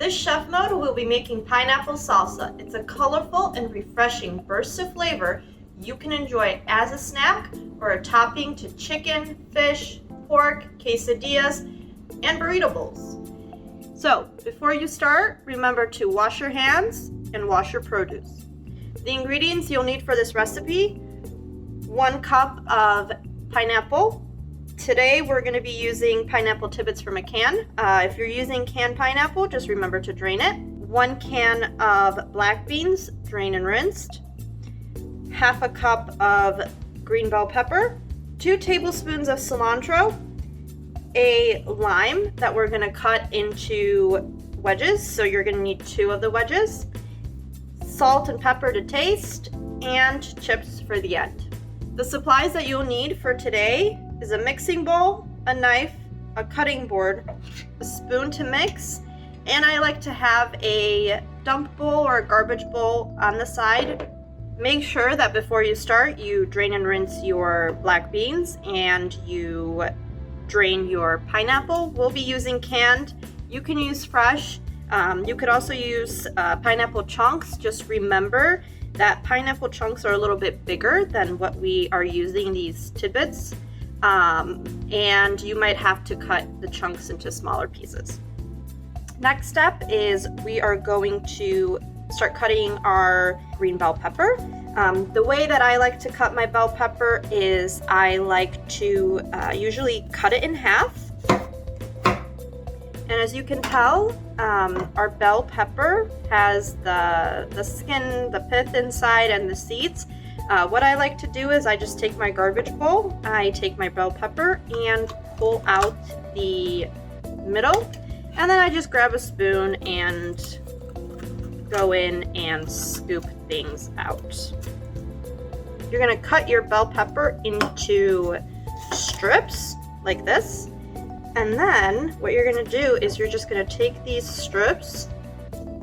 This chef mode will be making pineapple salsa. It's a colorful and refreshing burst of flavor you can enjoy as a snack or a topping to chicken, fish, pork, quesadillas, and burrito bowls. So, before you start, remember to wash your hands and wash your produce. The ingredients you'll need for this recipe: 1 cup of pineapple. Today we're going to be using pineapple tibbets from a can. If you're using canned pineapple, just remember to drain it. 1 can of black beans, drained and rinsed. 1/2 cup of green bell pepper. 2 tablespoons of cilantro. A lime that we're going to cut into wedges, so you're going to need 2 of the wedges. Salt and pepper to taste, and chips for the end. The supplies that you'll need for today is a mixing bowl, a knife, a cutting board, a spoon to mix, and I like to have a dump bowl or a garbage bowl on the side. Make sure that before you start, you drain and rinse your black beans and you drain your pineapple. We'll be using canned. You can use fresh. You could also use pineapple chunks. Just remember that pineapple chunks are a little bit bigger than what we are using these tidbits. And you might have to cut the chunks into smaller pieces. Next step is we are going to start cutting our green bell pepper. The way that I like to cut my bell pepper is I like to usually cut it in half. And as you can tell, our bell pepper has the skin, the pith inside, and the seeds. What I like to do is I just take my garbage bowl, I take my bell pepper and pull out the middle, and then I just grab a spoon and go in and scoop things out. You're going to cut your bell pepper into strips like this, and then what you're going to do is you're just going to take these strips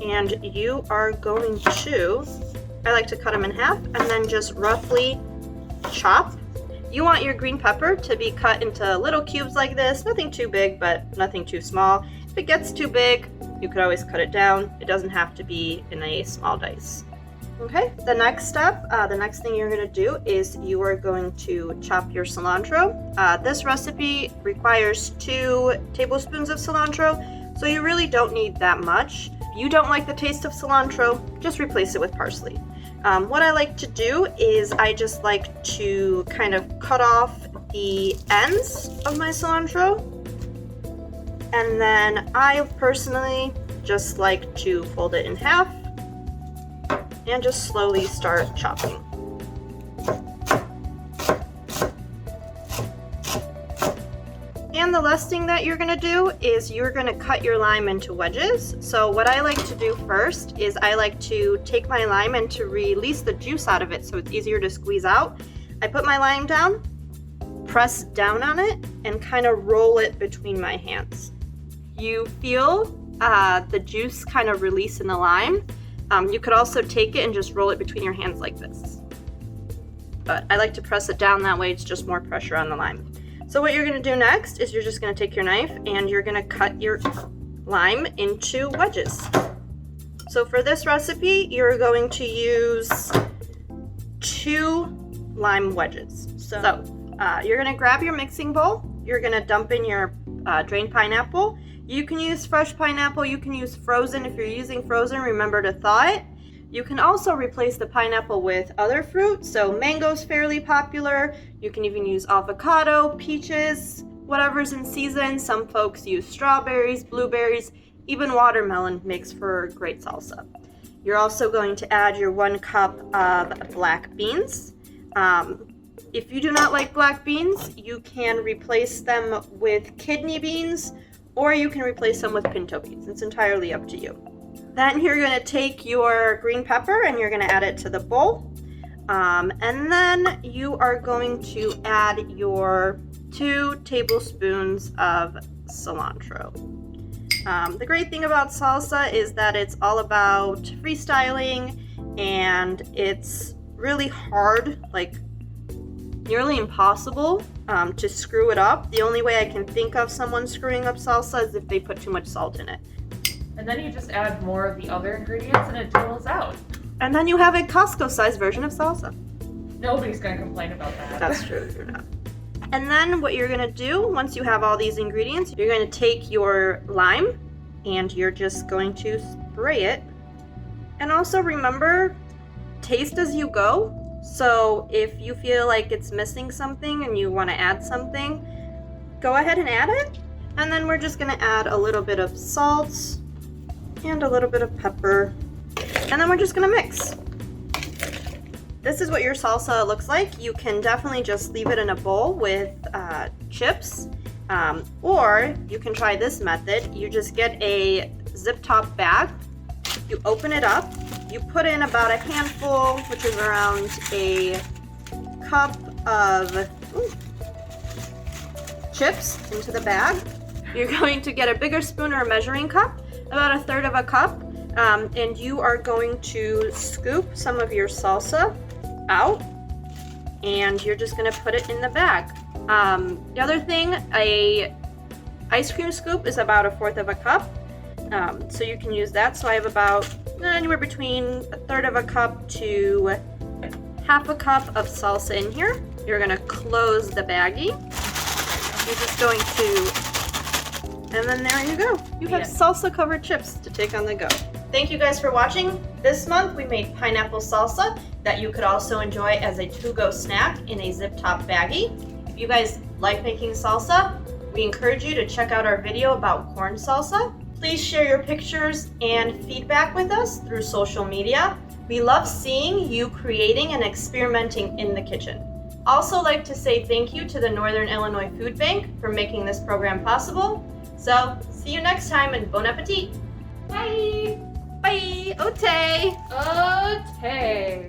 and you are going to, I like to cut them in half and then just roughly chop. You want your green pepper to be cut into little cubes like this, nothing too big but nothing too small. If it gets too big, you could always cut it down. It doesn't have to be in a small dice. Okay, the next step, the next thing you're going to do is you are going to chop your cilantro. This recipe requires 2 tablespoons of cilantro, so you really don't need that much. If you don't like the taste of cilantro, just replace it with parsley. What I like to do is I just like to kind of cut off the ends of my cilantro, and then I personally just like to fold it in half and just slowly start chopping. And the last thing that you're going to do is you're going to cut your lime into wedges. So what I like to do first is I like to take my lime and to release the juice out of it so it's easier to squeeze out. I put my lime down, press down on it, and kind of roll it between my hands. You feel the juice kind of release in the lime. You could also take it and just roll it between your hands like this. But I like to press it down, that way it's just more pressure on the lime. So what you're going to do next is you're just going to take your knife and you're going to cut your lime into wedges. So for this recipe, you're going to use 2 lime wedges. So you're going to grab your mixing bowl, you're going to dump in your drained pineapple. You can use fresh pineapple, you can use frozen. If you're using frozen, remember to thaw it. You can also replace the pineapple with other fruit, so mango's fairly popular. You can even use avocado, peaches, whatever's in season. Some folks use strawberries, blueberries, even watermelon makes for great salsa. You're also going to add your 1 cup of black beans. If you do not like black beans, you can replace them with kidney beans, or you can replace them with pinto beans. It's entirely up to you. Then you're going to take your green pepper and you're going to add it to the bowl. And then you are going to add your 2 tablespoons of cilantro. The great thing about salsa is that it's all about freestyling, and it's really hard, like nearly impossible to screw it up. The only way I can think of someone screwing up salsa is if they put too much salt in it. And then you just add more of the other ingredients and it totals out. And then you have a Costco-sized version of salsa. Nobody's gonna complain about that. That's true, you're not. And then what you're gonna do, once you have all these ingredients, you're gonna take your lime and you're just going to spray it. And also remember, taste as you go. So if you feel like it's missing something and you wanna add something, go ahead and add it. And then we're just gonna add a little bit of salt and a little bit of pepper. And then we're just gonna mix. This is what your salsa looks like. You can definitely just leave it in a bowl with chips, or you can try this method. You just get a zip top bag, you open it up, you put in about a handful, which is around a cup of chips into the bag. You're going to get a bigger spoon or a measuring cup, about a third of a cup, and you are going to scoop some of your salsa out, and you're just gonna put it in the bag. The other thing, a ice cream scoop is about a fourth of a cup, so you can use that. So I have about anywhere between a third of a cup to half a cup of salsa in here. You're gonna close the baggie. You're just going to, and then there you go. You have salsa covered chips to take on the go. Thank you guys for watching. This month we made pineapple salsa that you could also enjoy as a to-go snack in a zip top baggie. If you guys like making salsa, we encourage you to check out our video about corn salsa. Please share your pictures and feedback with us through social media. We love seeing you creating and experimenting in the kitchen. Also like to say thank you to the Northern Illinois Food Bank for making this program possible. So see you next time and bon appetit. Bye! Bye! Ote! Ote!